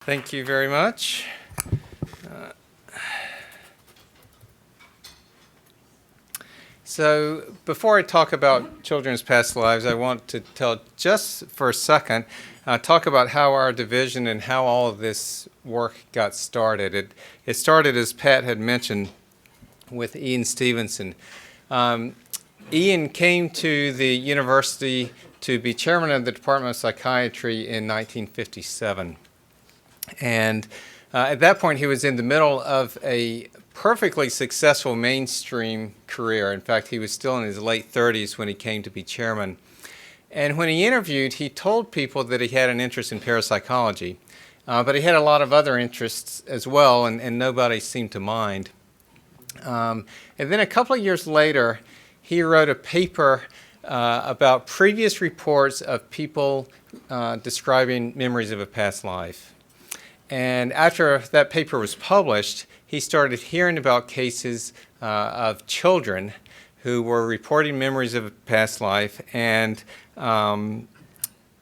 Thank you very much. So before I talk about children's past lives, I want to tell just for a second, talk about how our division and how all of this work got started. It started, as Pat had mentioned, with Ian Stevenson. Ian came to the university to be chairman of the Department of Psychiatry in 1957. And at that point, he was in the middle of a perfectly successful mainstream career. In fact, he was still in his late 30s when he came to be chairman. And when he interviewed, he told people that he had an interest in parapsychology. But he had a lot of other interests as well, and nobody seemed to mind. And then a couple of years later, he wrote a paper about previous reports of people describing memories of a past life. And after that paper was published, he started hearing about cases of children who were reporting memories of a past life, and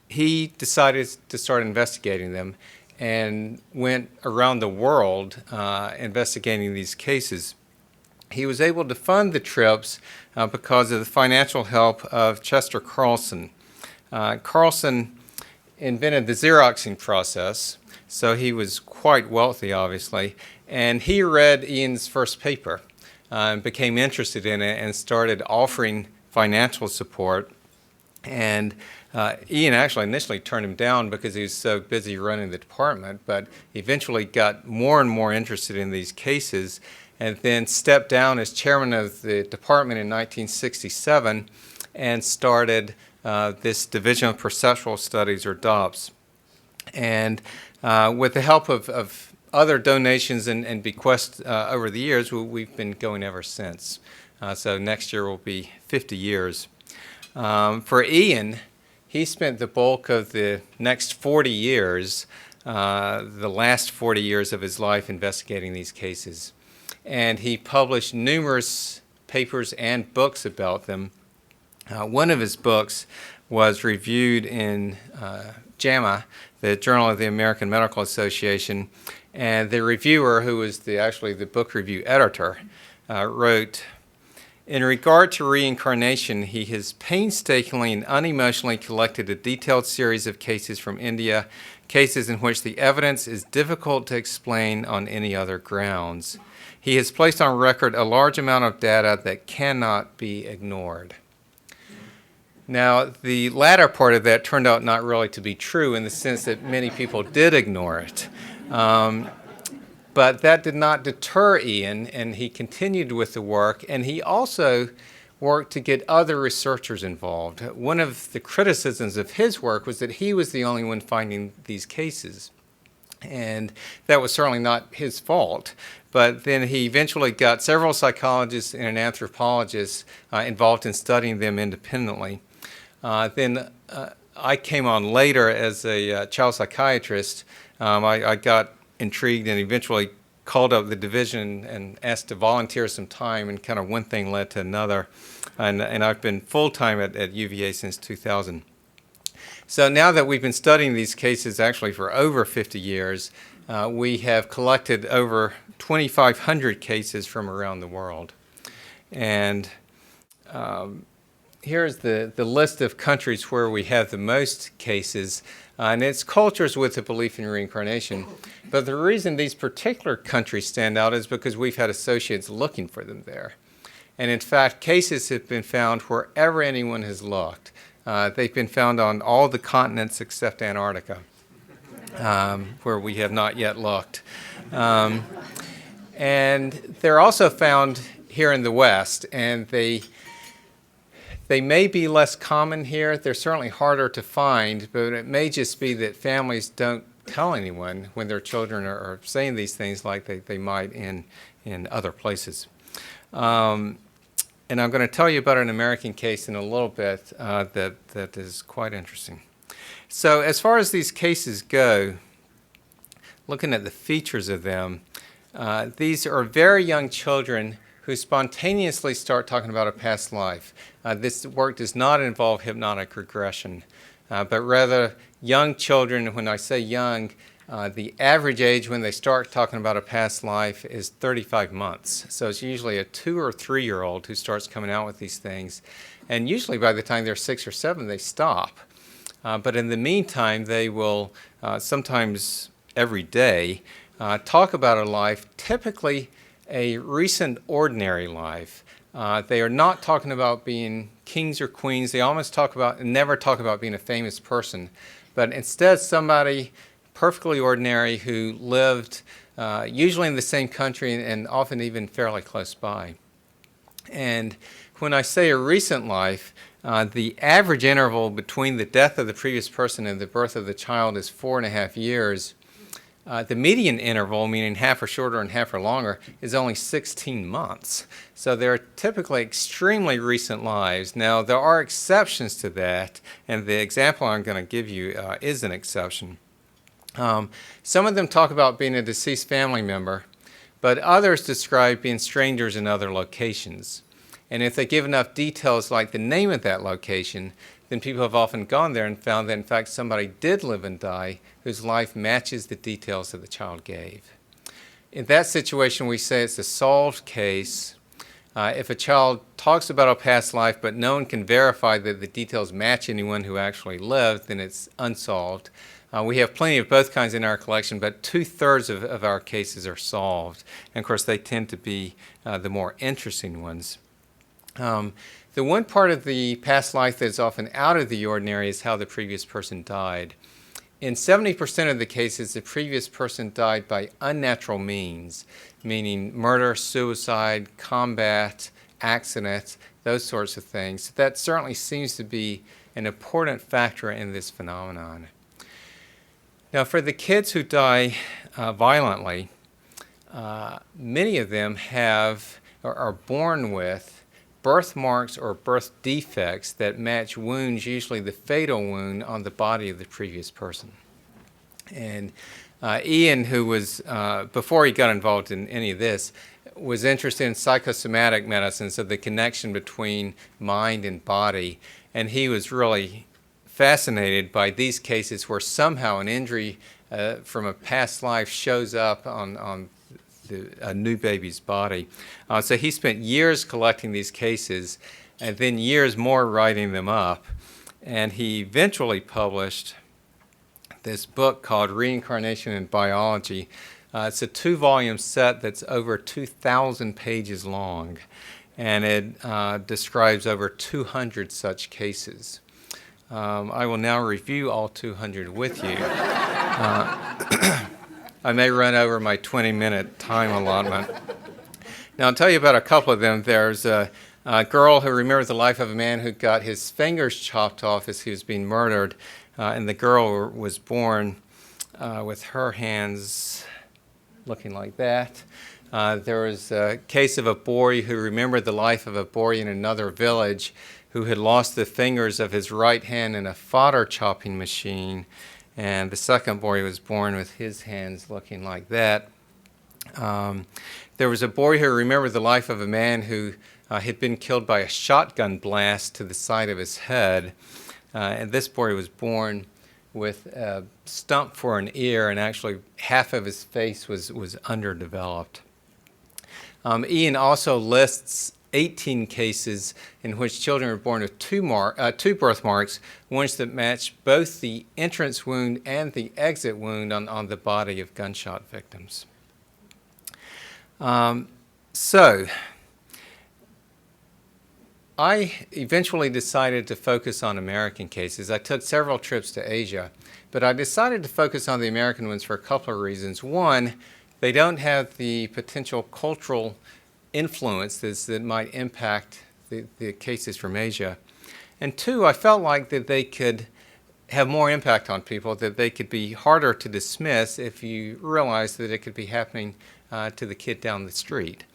he decided to start investigating them and went around the world investigating these cases. He was able to fund the trips because of the financial help of Chester Carlson. Carlson invented the Xeroxing process, so he was quite wealthy, obviously, and he read Ian's first paper and became interested in it and started offering financial support. And Ian actually initially turned him down because he was so busy running the department, but eventually got more and more interested in these cases and then stepped down as chairman of the department in 1967 and started this Division of Perceptual Studies, or DOPS. And with the help of other donations and bequests over the years, we've been going ever since. So next year will be 50 years. For Ian, he spent the bulk of the next 40 years, the last 40 years of his life, investigating these cases. And he published numerous papers and books about them. One of his books was reviewed in JAMA, the Journal of the American Medical Association, and the reviewer, who was actually the book review editor, wrote, "In regard to reincarnation, he has painstakingly and unemotionally collected a detailed series of cases from India, cases in which the evidence is difficult to explain on any other grounds. He has placed on record a large amount of data that cannot be ignored." Now, the latter part of that turned out not really to be true in the sense that many people did ignore it. But that did not deter Ian, and he continued with the work, and he also worked to get other researchers involved. One of the criticisms of his work was that he was the only one finding these cases. And that was certainly not his fault. But then he eventually got several psychologists and an anthropologist involved in studying them independently. Then I came on later as a child psychiatrist. I got intrigued and eventually called up the division and asked to volunteer some time, and kind of one thing led to another. And I've been full-time at UVA since 2000. So now that we've been studying these cases actually for over 50 years, we have collected over 2,500 cases from around the world. And here's the list of countries where we have the most cases, and it's cultures with a belief in reincarnation. But the reason these particular countries stand out is because we've had associates looking for them there. And in fact, cases have been found wherever anyone has looked. They've been found on all the continents except Antarctica, where we have not yet looked. And they're also found here in the West, and they may be less common here. They're certainly harder to find, but it may just be that families don't tell anyone when their children are saying these things like they might in other places. And I'm going to tell you about an American case in a little bit that is quite interesting. So as far as these cases go, looking at the features of them, these are very young children who spontaneously start talking about a past life. This work does not involve hypnotic regression, but rather young children. When I say young, The average age when they start talking about a past life is 35 months. So it's usually a 2 or 3-year-old who starts coming out with these things. And usually by the time they're 6 or 7, they stop. But in the meantime, they will sometimes every day talk about a life, typically a recent ordinary life. They are not talking about being kings or queens. They almost never talk about being a famous person, but instead somebody perfectly ordinary who lived usually in the same country and often even fairly close by. And when I say a recent life, the average interval between the death of the previous person and the birth of the child is 4.5 years. The median interval, meaning half are shorter and half are longer, is only 16 months. So they're typically extremely recent lives. Now, there are exceptions to that, and the example I'm going to give you is an exception. Some of them talk about being a deceased family member, but others describe being strangers in other locations. And if they give enough details like the name of that location, then people have often gone there and found that, in fact, somebody did live and die whose life matches the details that the child gave. In that situation, we say it's a solved case. If a child talks about a past life, but no one can verify that the details match anyone who actually lived, then it's unsolved. We have plenty of both kinds in our collection, but 2/3 of our cases are solved. And of course, they tend to be the more interesting ones. The one part of the past life that's often out of the ordinary is how the previous person died. In 70% of the cases, the previous person died by unnatural means, meaning murder, suicide, combat, accidents, those sorts of things. That certainly seems to be an important factor in this phenomenon. Now, for the kids who die violently, many of them have or are born with birthmarks or birth defects that match wounds, usually the fatal wound, on the body of the previous person. And Ian, who was, before he got involved in any of this, was interested in psychosomatic medicine, so the connection between mind and body. And he was really fascinated by these cases where somehow an injury from a past life shows up on a new baby's body. So he spent years collecting these cases and then years more writing them up. And he eventually published this book called Reincarnation and Biology. It's a 2-volume set that's over 2,000 pages long, and it describes over 200 such cases. I will now review all 200 with you. I may run over my 20-minute time allotment. Now, I'll tell you about a couple of them. There's a girl who remembers the life of a man who got his fingers chopped off as he was being murdered, and the girl was born with her hands looking like that. There was a case of a boy who remembered the life of a boy in another village who had lost the fingers of his right hand in a fodder chopping machine. And the second boy was born with his hands looking like that. There was a boy who remembered the life of a man who had been killed by a shotgun blast to the side of his head. And this boy was born with a stump for an ear, and actually half of his face was underdeveloped. Ian also lists 18 cases in which children were born with two birthmarks, ones that match both the entrance wound and the exit wound on the body of gunshot victims. So I eventually decided to focus on American cases. I took several trips to Asia, but I decided to focus on the American ones for a couple of reasons. One, they don't have the potential cultural influences that might impact the cases from Asia. And two, I felt like that they could have more impact on people, that they could be harder to dismiss if you realize that it could be happening to the kid down the street.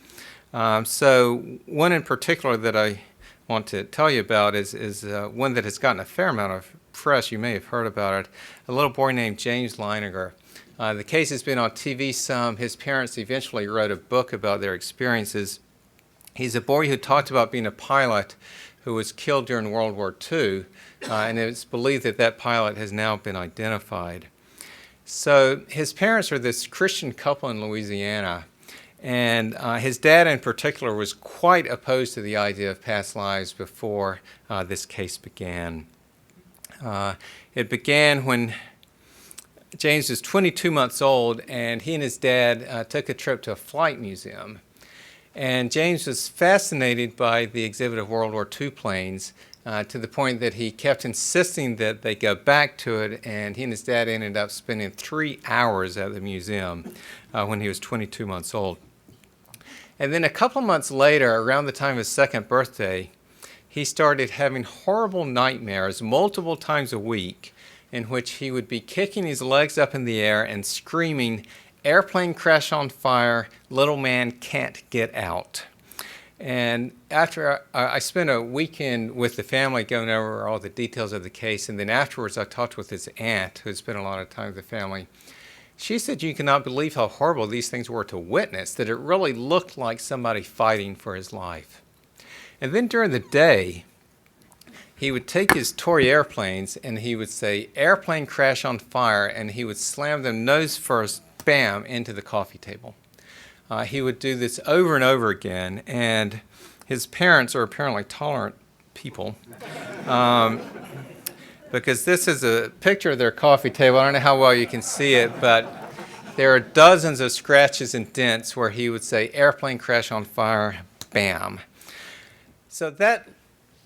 So one in particular that I want to tell you about is one that has gotten a fair amount of press. You may have heard about it. A little boy named James Leininger. The case has been on TV some. His parents eventually wrote a book about their experiences. He's a boy who talked about being a pilot who was killed during World War II, and it's believed that that pilot has now been identified. So his parents are this Christian couple in Louisiana, and his dad in particular was quite opposed to the idea of past lives before this case began. It began when James was 22 months old, and he and his dad took a trip to a flight museum. And James was fascinated by the exhibit of World War II planes to the point that he kept insisting that they go back to it, and he and his dad ended up spending 3 hours at the museum when he was 22 months old. And then a couple months later, around the time of his second birthday, he started having horrible nightmares multiple times a week in which he would be kicking his legs up in the air and screaming, "Airplane crash on fire, little man can't get out." And after I spent a weekend with the family going over all the details of the case, and then afterwards I talked with his aunt, who had spent a lot of time with the family. She said you cannot believe how horrible these things were to witness, that it really looked like somebody fighting for his life. And then during the day, he would take his toy airplanes and he would say, "Airplane crash on fire," and he would slam them nose first, bam, into the coffee table. He would do this over and over again, and his parents are apparently tolerant people. Because this is a picture of their coffee table. I don't know how well you can see it, but there are dozens of scratches and dents where he would say, "Airplane crash on fire," bam. So that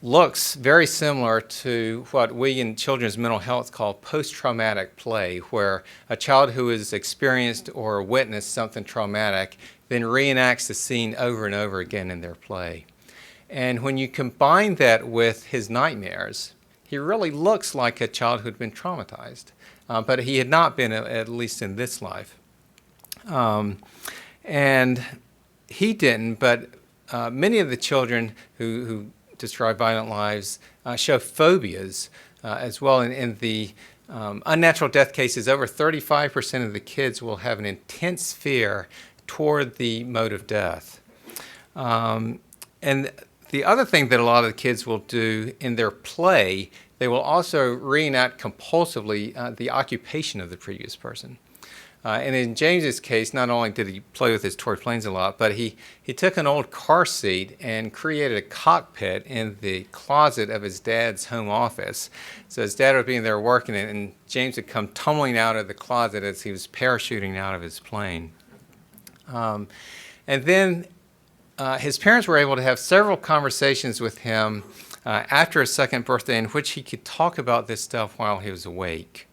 looks very similar to what we in children's mental health call post-traumatic play, where a child who has experienced or witnessed something traumatic then reenacts the scene over and over again in their play. And when you combine that with his nightmares, he really looks like a child who had been traumatized, but he had not been, at least in this life. And he didn't, but many of the children who describe violent lives show phobias as well. In the unnatural death cases, over 35% of the kids will have an intense fear toward the mode of death. And the other thing that a lot of the kids will do in their play, they will also reenact compulsively the occupation of the previous person. And in James's case, not only did he play with his toy planes a lot, but he took an old car seat and created a cockpit in the closet of his dad's home office. So his dad would be in there working, and James would come tumbling out of the closet as he was parachuting out of his plane. And then his parents were able to have several conversations with him after his second birthday in which he could talk about this stuff while he was awake.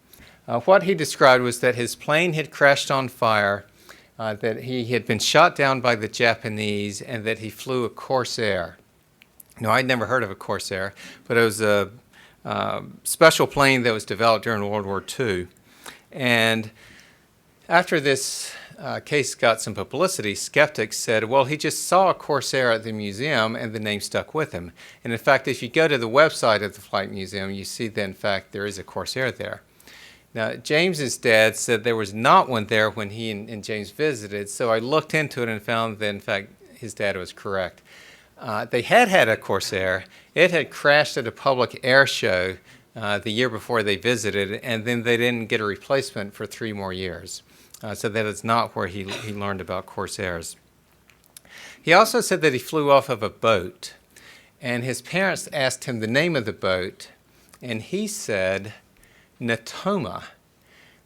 What he described was that his plane had crashed on fire, that he had been shot down by the Japanese, and that he flew a Corsair. Now, I'd never heard of a Corsair, but it was a special plane that was developed during World War II. And after this case got some publicity, skeptics said, well, he just saw a Corsair at the museum and the name stuck with him. And in fact, if you go to the website of the Flight Museum, you see that in fact there is a Corsair there. Now, James's dad said there was not one there when he and James visited, so I looked into it and found that in fact his dad was correct. They had a Corsair. It had crashed at a public air show the year before they visited, and then they didn't get a replacement for 3 more years. So that is not where he learned about Corsairs. He also said that he flew off of a boat, and his parents asked him the name of the boat, and he said Natoma,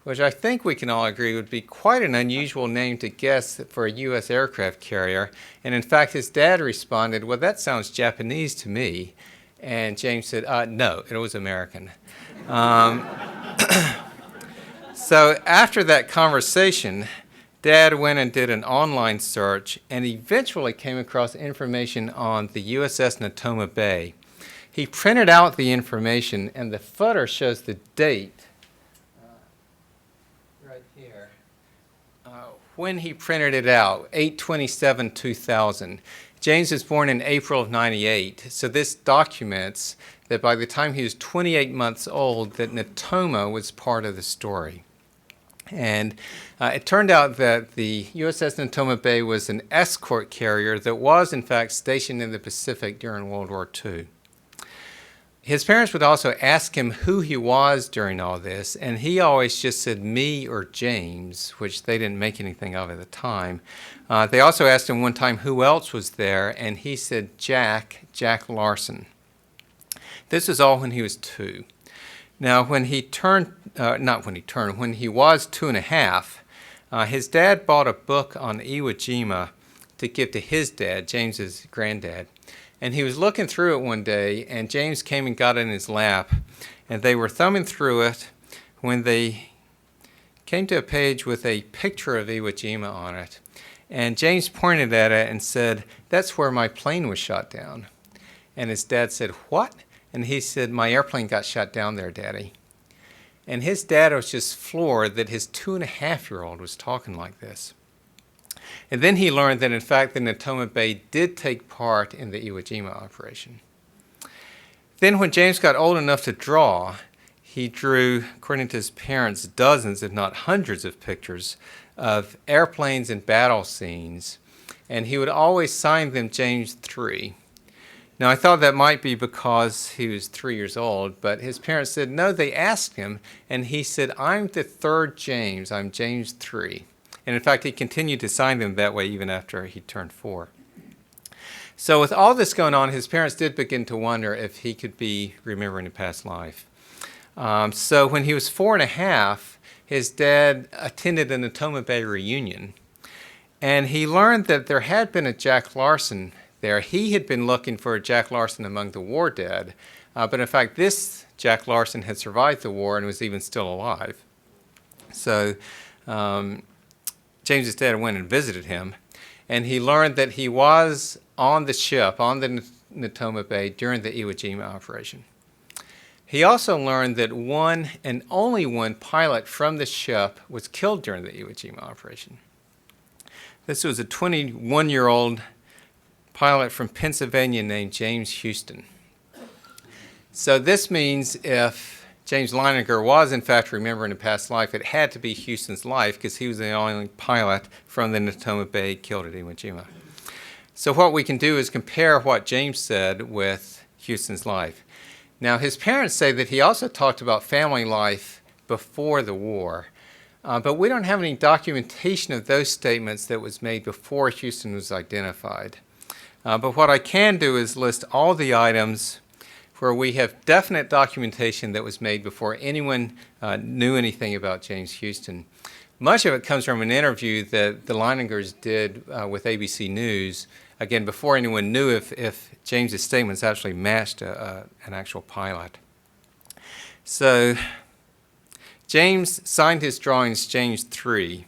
which I think we can all agree would be quite an unusual name to guess for a U.S. aircraft carrier. And in fact, his dad responded, well, that sounds Japanese to me. And James said, no, it was American. So after that conversation, Dad went and did an online search and eventually came across information on the USS Natoma Bay. He printed out the information, and the footer shows the date right here. When he printed it out, 8/27/2000. James was born in April of '98, so this documents that by the time he was 28 months old, that Natoma was part of the story. And it turned out that the USS Natoma Bay was an escort carrier that was in fact stationed in the Pacific during World War II. His parents would also ask him who he was during all this, and he always just said me or James, which they didn't make anything of at the time. They also asked him one time who else was there, and he said Jack Larson. This was all when he was 2. Now, when he was 2.5, his dad bought a book on Iwo Jima to give to his dad, James's granddad. And he was looking through it one day, and James came and got it in his lap, and they were thumbing through it when they came to a page with a picture of Iwo Jima on it. And James pointed at it and said, "That's where my plane was shot down." And his dad said, "What?" And he said, "My airplane got shot down there, Daddy." And his dad was just floored that his 2.5-year-old was talking like this. And then he learned that, in fact, the Natoma Bay did take part in the Iwo Jima operation. Then when James got old enough to draw, he drew, according to his parents, dozens, if not hundreds of pictures of airplanes and battle scenes, and he would always sign them James 3. Now, I thought that might be because he was 3 years old, but his parents said, no, they asked him, and he said, "I'm the 3rd James, I'm James 3. And in fact, he continued to sign them that way even after he turned 4. So with all this going on, his parents did begin to wonder if he could be remembering a past life. So when he was 4.5, his dad attended a Natoma Bay reunion, and he learned that there had been a Jack Larson there. He had been looking for a Jack Larson among the war dead, but in fact, this Jack Larson had survived the war and was even still alive. So James's dad went and visited him, and he learned that he was on the ship, on the Natoma Bay, during the Iwo Jima operation. He also learned that one and only one pilot from the ship was killed during the Iwo Jima operation. This was a 21-year-old pilot from Pennsylvania named James Huston. So this means if James Leininger was in fact remembering a past life, it had to be Huston's life because he was the only pilot from the Natoma Bay killed at Iwo Jima. So what we can do is compare what James said with Huston's life. Now, his parents say that he also talked about family life before the war, but we don't have any documentation of those statements that was made before Huston was identified. But what I can do is list all the items where we have definite documentation that was made before anyone knew anything about James Huston. Much of it comes from an interview that the Leiningers did with ABC News, again, before anyone knew if James's statements actually matched an actual pilot. So James signed his drawings James 3.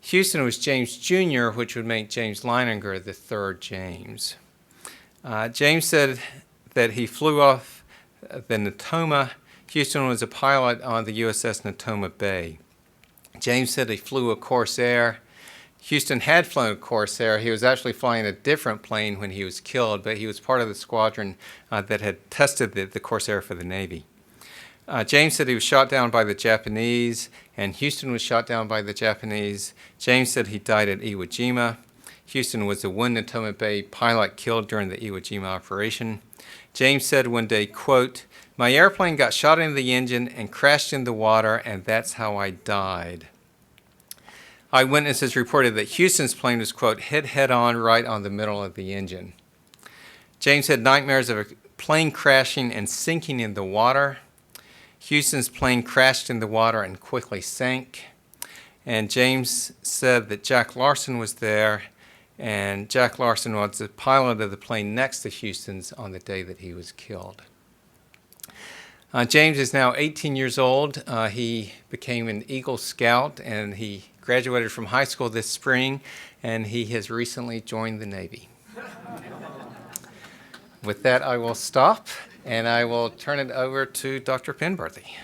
Huston was James Jr., which would make James Leininger the 3rd James. James said that he flew off the Natoma. Huston was a pilot on the USS Natoma Bay. James said he flew a Corsair. Huston had flown a Corsair. He was actually flying a different plane when he was killed, but he was part of the squadron that had tested the Corsair for the Navy. James said he was shot down by the Japanese, and Huston was shot down by the Japanese. James said he died at Iwo Jima. Huston was the one Natoma Bay pilot killed during the Iwo Jima operation. James said one day, quote, "My airplane got shot into the engine and crashed in the water, and that's how I died." Eyewitnesses reported that Huston's plane was, quote, hit head-on right on the middle of the engine. James had nightmares of a plane crashing and sinking in the water. Huston's plane crashed in the water and quickly sank. And James said that Jack Larson was there, and Jack Larson was the pilot of the plane next to Huston's on the day that he was killed. James is now 18 years old. He became an Eagle Scout, and he graduated from high school this spring, and he has recently joined the Navy. With that, I will stop, and I will turn it over to Dr. Penberthy.